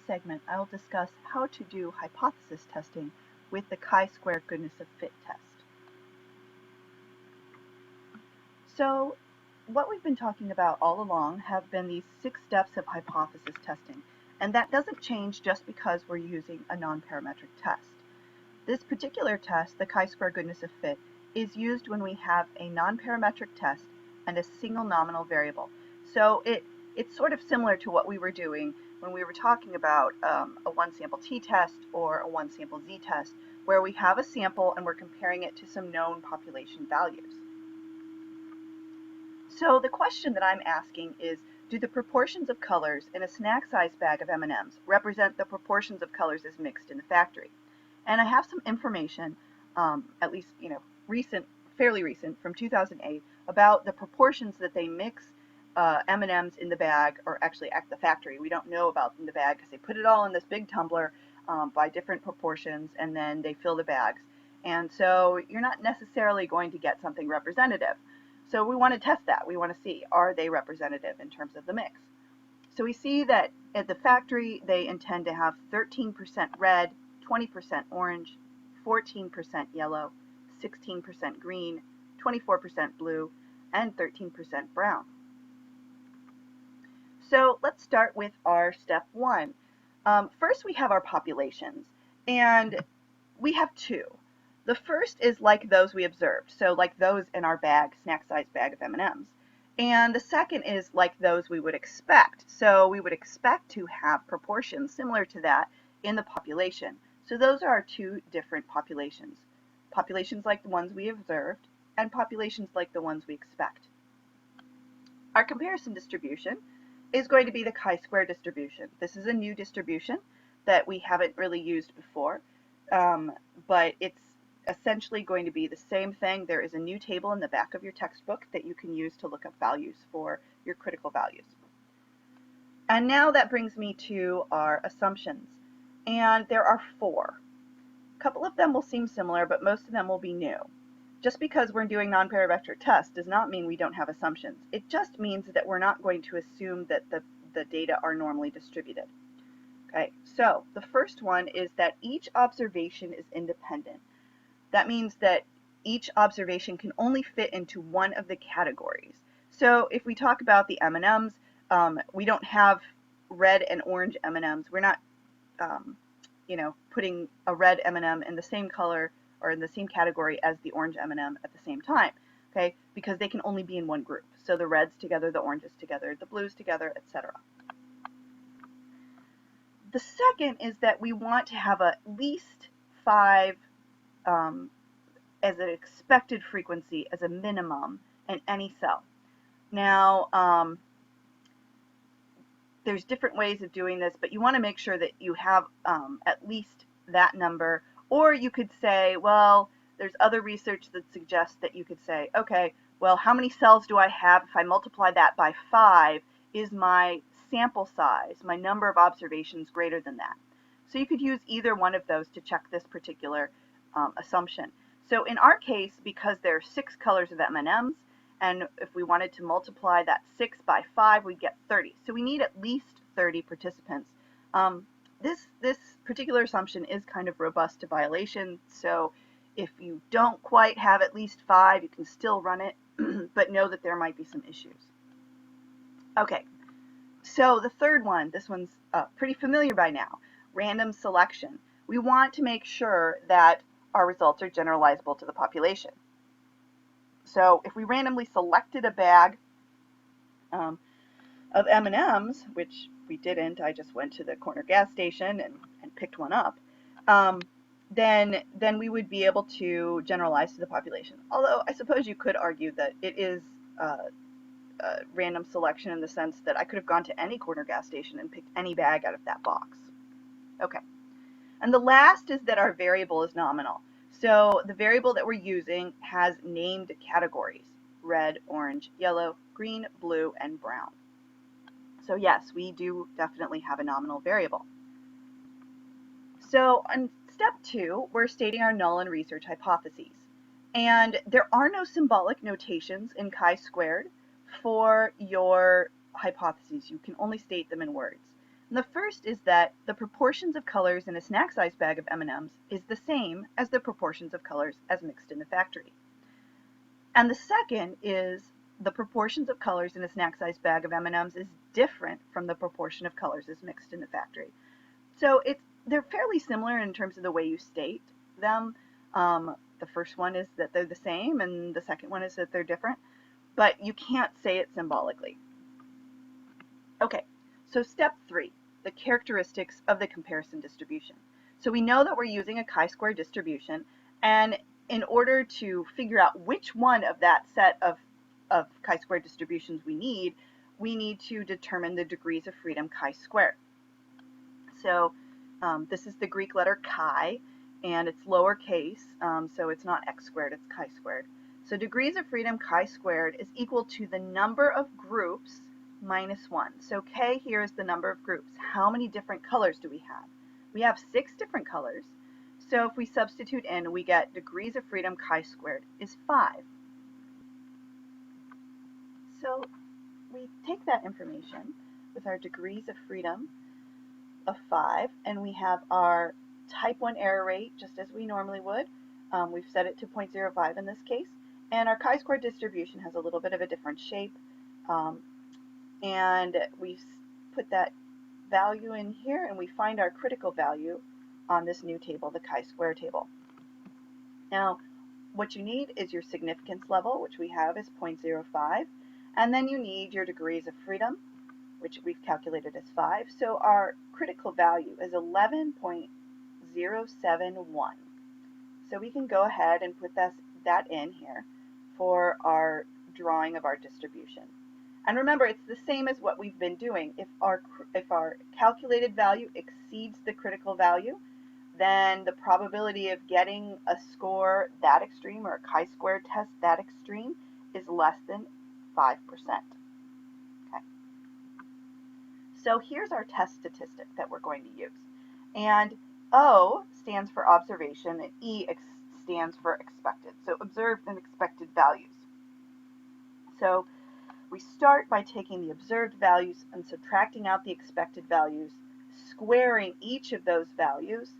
segment, I will discuss how to do hypothesis testing with the chi-square goodness of fit test. So what we've been talking about all along have been these 6 steps of hypothesis testing, and that doesn't change just because we're using a non-parametric test. This particular test, the chi-square goodness of fit, is used when we have a non-parametric test and a single nominal variable. So it's sort of similar to what we were doing when we were talking about a one-sample t-test or a one-sample z-test, where we have a sample and we're comparing it to some known population values. So the question that I'm asking is, do the proportions of colors in a snack-sized bag of M&Ms represent the proportions of colors as mixed in the factory? And I have some information, at least fairly recent, from 2008, about the proportions that they mix M&Ms in the bag, or actually at the factory. We don't know about in the bag because they put it all in this big tumbler by different proportions, and then they fill the bags. And so you're not necessarily going to get something representative. So we want to test that. We want to see, are they representative in terms of the mix? So we see that at the factory, they intend to have 13% red, 20% orange, 14% yellow, 16% green, 24% blue, and 13% brown. So let's start with our step 1. First, we have our populations, and we have 2. The first is like those we observed, so like those in our bag, snack-sized bag of M&Ms. And the second is like those we would expect. So we would expect to have proportions similar to that in the population. So those are our 2 different populations. Populations like the ones we observed, and populations like the ones we expect. Our comparison distribution is going to be the chi-square distribution. This is a new distribution that we haven't really used before, but it's essentially going to be the same thing. There is a new table in the back of your textbook that you can use to look up values for your critical values. And now that brings me to our assumptions. And there are 4. A couple of them will seem similar, but most of them will be new. Just because we're doing non-parametric tests does not mean we don't have assumptions. It just means that we're not going to assume that the data are normally distributed. Okay, so the first one is that each observation is independent. That means that each observation can only fit into one of the categories. So if we talk about the M&Ms, we don't have red and orange M&Ms. We're not, putting a red M&M in the same color or in the same category as the orange M&M at the same time, okay? Because they can only be in one group. So the reds together, the oranges together, the blues together, etc. The second is that we want to have at least 5 as an expected frequency as a minimum in any cell. Now, there's different ways of doing this, but you want to make sure that you have at least that number. Or you could say, well, there's other research that suggests that you could say, okay, well, how many cells do I have? If I multiply that by 5, is my sample size, my number of observations, greater than that? So you could use either one of those to check this particular assumption. So in our case, because there are 6 colors of M&Ms, and if we wanted to multiply that 6 by 5, we'd get 30. So we need at least 30 participants. This particular assumption is kind of robust to violation, so if you don't quite have at least 5, you can still run it, but know that there might be some issues. Okay, so the third one, this one's pretty familiar by now, random selection. We want to make sure that our results are generalizable to the population. So if we randomly selected a bag of M&Ms, which we didn't, I just went to the corner gas station and picked one up, then we would be able to generalize to the population. Although I suppose you could argue that it is random selection in the sense that I could have gone to any corner gas station and picked any bag out of that box. Okay. And the last is that our variable is nominal. So the variable that we're using has named categories: red, orange, yellow, green, blue, and brown. So yes, we do definitely have a nominal variable. So on step 2, we're stating our null and research hypotheses. And there are no symbolic notations in chi-squared for your hypotheses. You can only state them in words. And the first is that the proportions of colors in a snack-sized bag of M&Ms is the same as the proportions of colors as mixed in the factory. And the second is the proportions of colors in a snack-sized bag of M&Ms is different from the proportion of colors as mixed in the factory. So they're fairly similar in terms of the way you state them. The first one is that they're the same, and the second one is that they're different, but you can't say it symbolically. Okay, so step 3, the characteristics of the comparison distribution. So we know that we're using a chi-square distribution, and in order to figure out which one of that set of chi-square distributions we need to determine the degrees of freedom chi-squared. So this is the Greek letter chi, and it's lowercase, so it's not x squared, it's chi squared. So degrees of freedom chi-squared is equal to the number of groups minus 1. So k here is the number of groups. How many different colors do we have? We have 6 different colors. So if we substitute in, we get degrees of freedom chi-squared is 5. So we take that information with our degrees of freedom of 5, and we have our type 1 error rate just as we normally would. We've set it to 0.05 in this case, and our chi-square distribution has a little bit of a different shape, and we put that value in here, and we find our critical value on this new table, the chi-square table. Now, what you need is your significance level, which we have is 0.05, and then you need your degrees of freedom, which we've calculated as 5. So our critical value is 11.071. So we can go ahead and put that in here for our drawing of our distribution. And remember, it's the same as what we've been doing. If our calculated value exceeds the critical value, then the probability of getting a score that extreme, or a chi-square test that extreme, is less than 5%. Okay. So here's our test statistic that we're going to use. And O stands for observation, and E stands for expected. So observed and expected values. So we start by taking the observed values and subtracting out the expected values, squaring each of those values,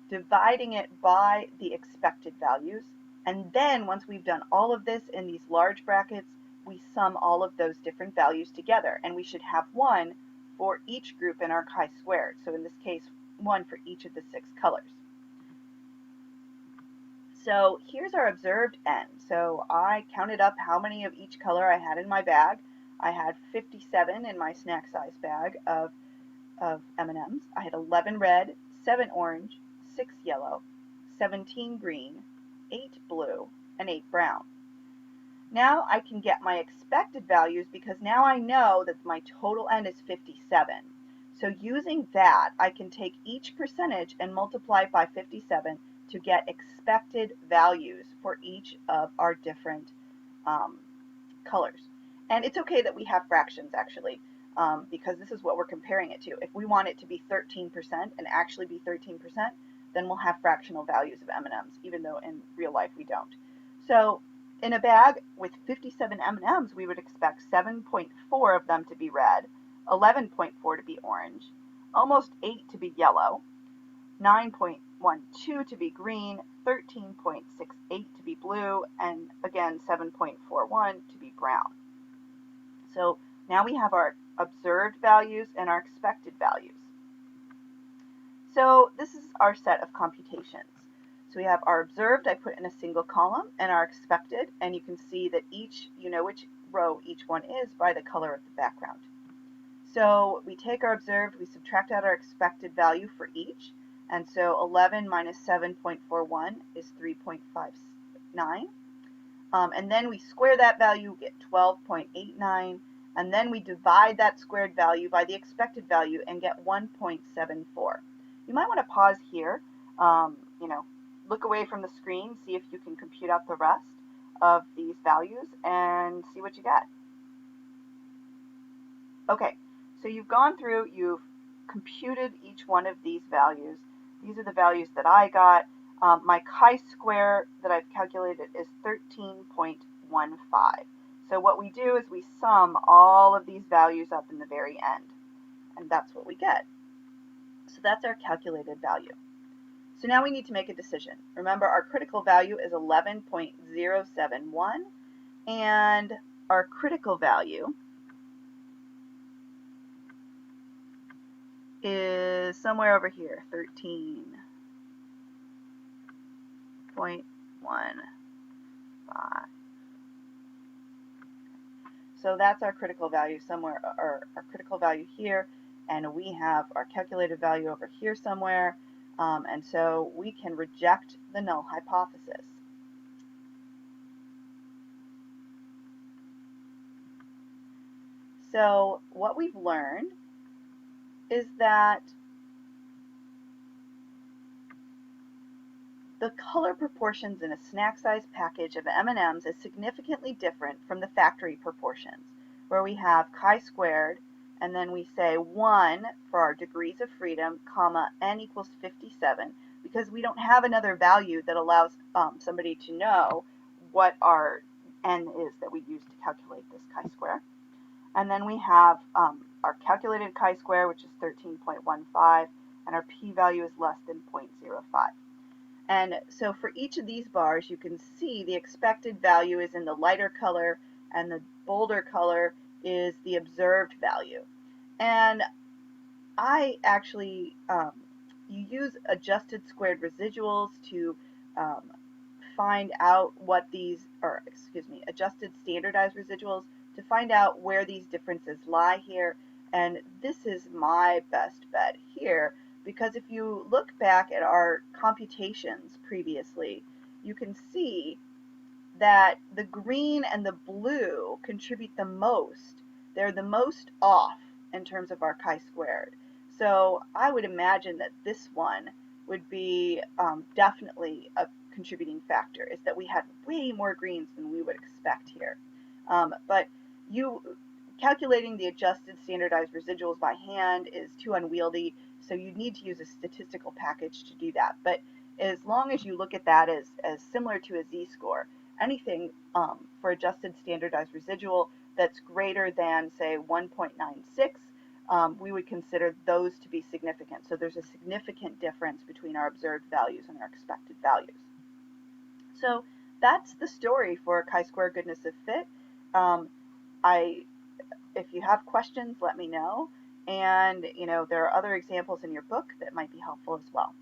dividing it by the expected values, and then once we've done all of this in these large brackets, we sum all of those different values together, and we should have 1 for each group in our chi-squared. So in this case, 1 for each of the 6 colors. So here's our observed N. So I counted up how many of each color I had in my bag. I had 57 in my snack size bag of M&Ms. I had 11 red, 7 orange, 6 yellow, 17 green, 8 blue, and 8 brown. Now I can get my expected values because now I know that my total N is 57. So using that, I can take each percentage and multiply by 57 to get expected values for each of our different colors. And it's okay that we have fractions actually, because this is what we're comparing it to. If we want it to be 13% and actually be 13%, then we'll have fractional values of M&Ms, even though in real life we don't. So in a bag with 57 M&Ms, we would expect 7.4 of them to be red, 11.4 to be orange, almost 8 to be yellow, 9.12 to be green, 13.68 to be blue, and again 7.41 to be brown. So now we have our observed values and our expected values. So this is our set of computations. So we have our observed, I put in a single column, and our expected, and you can see that you know which row each one is by the color of the background. So we take our observed, we subtract out our expected value for each, and so 11 minus 7.41 is 3.59. And then we square that value, get 12.89, and then we divide that squared value by the expected value and get 1.74. You might want to pause here, look away from the screen, see if you can compute out the rest of these values and see what you get. Okay, so you've gone through, you've computed each one of these values. These are the values that I got. My chi-square that I've calculated is 13.15. So what we do is we sum all of these values up in the very end, and that's what we get. that's our calculated value. So now we need to make a decision. Remember, our critical value is 11.071, and our critical value is somewhere over here, 13.15. So that's our critical value somewhere, or our critical value here, and we have our calculated value over here somewhere, and so we can reject the null hypothesis. So what we've learned is that the color proportions in a snack size package of M&Ms is significantly different from the factory proportions, where we have chi-squared, and then we say 1 for our degrees of freedom, comma, n equals 57, because we don't have another value that allows somebody to know what our n is that we use to calculate this chi-square. And then we have our calculated chi-square, which is 13.15, and our p-value is less than 0.05. And so for each of these bars, you can see the expected value is in the lighter color, and the bolder color is the observed value. And I actually, you use adjusted squared residuals to find out what these, or excuse me, adjusted standardized residuals to find out where these differences lie here. And this is my best bet here, because if you look back at our computations previously, you can see that the green and the blue contribute the most. They're the most off in terms of our chi-squared. So I would imagine that this one would be definitely a contributing factor, is that we had way more greens than we would expect here. But calculating the adjusted standardized residuals by hand is too unwieldy, so you need to use a statistical package to do that. But as long as you look at that as similar to a z-score, anything for adjusted standardized residual that's greater than, say, 1.96, we would consider those to be significant. So there's a significant difference between our observed values and our expected values. So that's the story for chi-square goodness of fit. If you have questions, let me know. And there are other examples in your book that might be helpful as well.